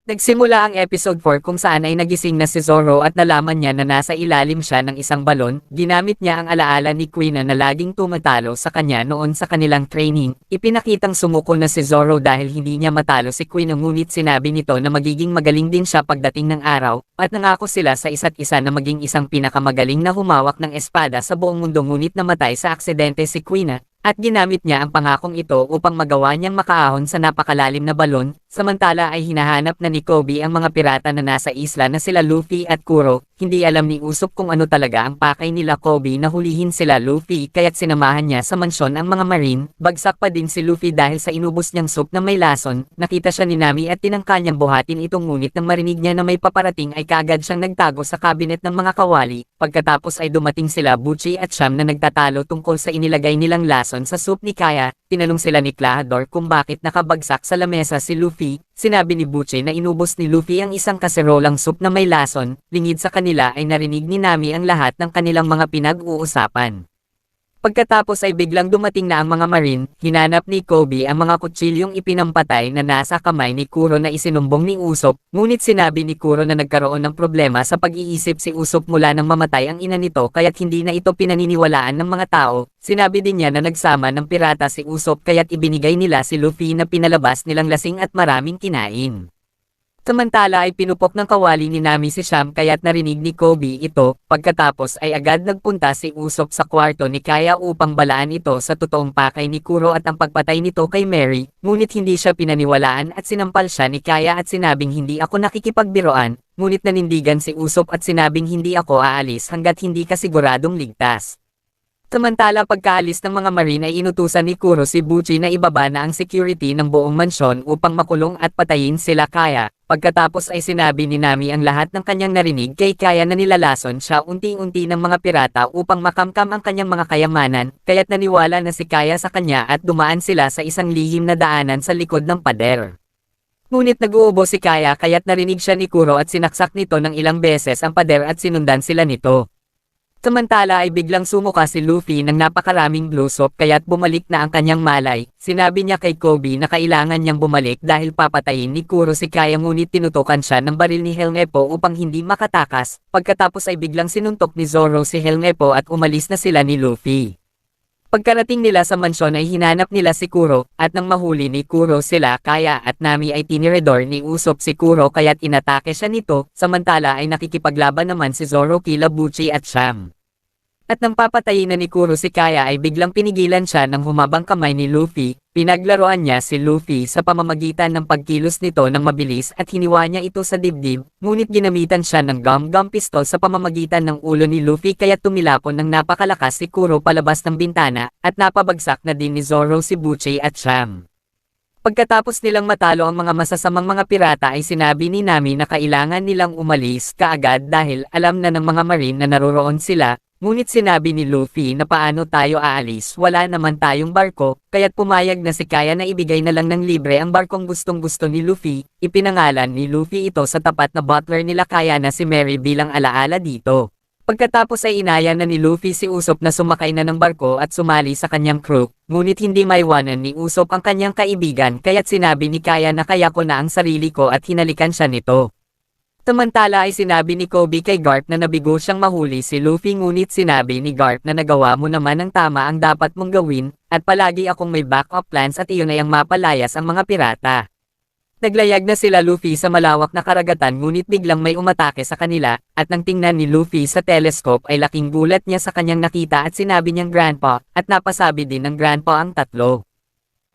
Nagsimula ang episode 4 kung saan ay nagising na si Zoro at nalaman niya na nasa ilalim siya ng isang balon. Ginamit niya ang alaala ni Queen na laging tumatalo sa kanya noon sa kanilang training. Ipinakitang sumuko na si Zoro dahil hindi niya matalo si Queen, ngunit sinabi nito na magiging magaling din siya pagdating ng araw, at nangako sila sa isa't isa na maging isang pinakamagaling na humawak ng espada sa buong mundo, ngunit namatay sa aksidente si Queen. At ginamit niya ang pangakong ito upang magawa niyang makaahon sa napakalalim na balon. Samantala ay hinahanap na ni Kobe ang mga pirata na nasa isla na sila Luffy at Kuro. Hindi alam ni Usopp kung ano talaga ang pakay nila Kobe na hulihin sila Luffy, kaya't sinamahan niya sa mansyon ang mga marine. Bagsak pa din si Luffy dahil sa inubos niyang soup na may lason. Nakita siya ni Nami at tinangka niyang buhatin itong, ngunit nang marinig niya na may paparating ay kaagad siyang nagtago sa cabinet ng mga kawali. Pagkatapos ay dumating sila Butchie at Sham na nagtatalo tungkol sa inilagay nilang lason sa soup ni Kaya. Tinanong sila ni Klahadore kung bakit nakabagsak sa lamesa si Luffy. Sinabi ni Butchie na inubos ni Luffy ang isang kaserolang soup na may lason. Lingid sa kanila ay narinig ni Nami ang lahat ng kanilang mga pinag-uusapan. Pagkatapos ay biglang dumating na ang mga marine. Hinanap ni Kobe ang mga kutsilyong ipinampatay na nasa kamay ni Kuro na isinumbong ni Usopp, ngunit sinabi ni Kuro na nagkaroon ng problema sa pag-iisip si Usopp mula nang mamatay ang ina nito, kaya't hindi na ito pinaniniwalaan ng mga tao. Sinabi din niya na nagsama ng pirata si Usopp kaya't ibinigay nila si Luffy na pinalabas nilang lasing at maraming kinain. Samantala ay pinupok ng kawali ni Nami si Sham kaya't narinig ni Kobe ito. Pagkatapos ay agad nagpunta si Usopp sa kwarto ni Kaya upang balaan ito sa totoong pakay ni Kuro at ang pagpatay nito kay Mary, ngunit hindi siya pinaniwalaan at sinampal siya ni Kaya at sinabing hindi ako nakikipagbiroan, ngunit nanindigan si Usopp at sinabing hindi ako aalis hanggat hindi ka siguradong ligtas. Samantala pagkaalis ng mga marine ay inutusan ni Kuro si Butchie na ibaba na ang security ng buong mansyon upang makulong at patayin sila Kaya. Pagkatapos ay sinabi ni Nami ang lahat ng kanyang narinig kay Kaya na nilalason siya unti-unti ng mga pirata upang makamkam ang kanyang mga kayamanan, kaya't naniwala na si Kaya sa kanya at dumaan sila sa isang lihim na daanan sa likod ng pader. Ngunit nag-uubo si Kaya kaya't narinig siya ni Kuro at sinaksak nito ng ilang beses ang pader at sinundan sila nito. Samantala ay biglang sumuka si Luffy ng napakaraming blue soap kaya't bumalik na ang kanyang malay. Sinabi niya kay Kobe na kailangan niyang bumalik dahil papatayin ni Kuro si Kaya, ngunit tinutukan siya ng baril ni Helmepo upang hindi makatakas. Pagkatapos ay biglang sinuntok ni Zoro si Helmepo at umalis na sila ni Luffy. Pagkarating nila sa mansyon ay hinanap nila si Kuro, at nang mahuli ni Kuro sila Kaya at Nami ay tiniredor ni Usopp si Kuro kaya't inatake siya nito. Samantala ay nakikipaglaban naman si Zoro kila Butchie at Sham. At nang papatayin na ni Kuro si Kaya ay biglang pinigilan siya ng humabang kamay ni Luffy. Pinaglaruan niya si Luffy sa pamamagitan ng pagkilos nito ng mabilis at hiniwa niya ito sa dibdib, ngunit ginamitan siya ng gum pistol sa pamamagitan ng ulo ni Luffy kaya tumilapon ng napakalakas si Kuro palabas ng bintana, at napabagsak na din ni Zoro si Butchie at Sham. Pagkatapos nilang matalo ang mga masasamang mga pirata ay sinabi ni Nami na kailangan nilang umalis kaagad dahil alam na ng mga marine na naroroon sila. Ngunit sinabi ni Luffy na paano tayo aalis, wala naman tayong barko, kaya't pumayag na si Kaya na ibigay na lang ng libre ang barkong gustong-gusto ni Luffy. Ipinangalan ni Luffy ito sa tapat na butler nila Kaya na si Mary bilang alaala dito. Pagkatapos ay inaya na ni Luffy si Usopp na sumakay na ng barko at sumali sa kanyang crew, ngunit hindi maiwanan ni Usopp ang kanyang kaibigan kaya't sinabi ni Kaya na kaya ko na ang sarili ko at hinalikan siya nito. Samantala ay sinabi ni Kobe kay Garp na nabigo siyang mahuli si Luffy, ngunit sinabi ni Garp na nagawa mo naman ang tama ang dapat mong gawin, at palagi akong may backup plans at iyon ay ang mapalayas ang mga pirata. Naglayag na sila Luffy sa malawak na karagatan, ngunit biglang may umatake sa kanila, at nang tingnan ni Luffy sa telescope ay laking gulat niya sa kanyang nakita at sinabi niyang Grandpa, at napasabi din ng Grandpa ang tatlo.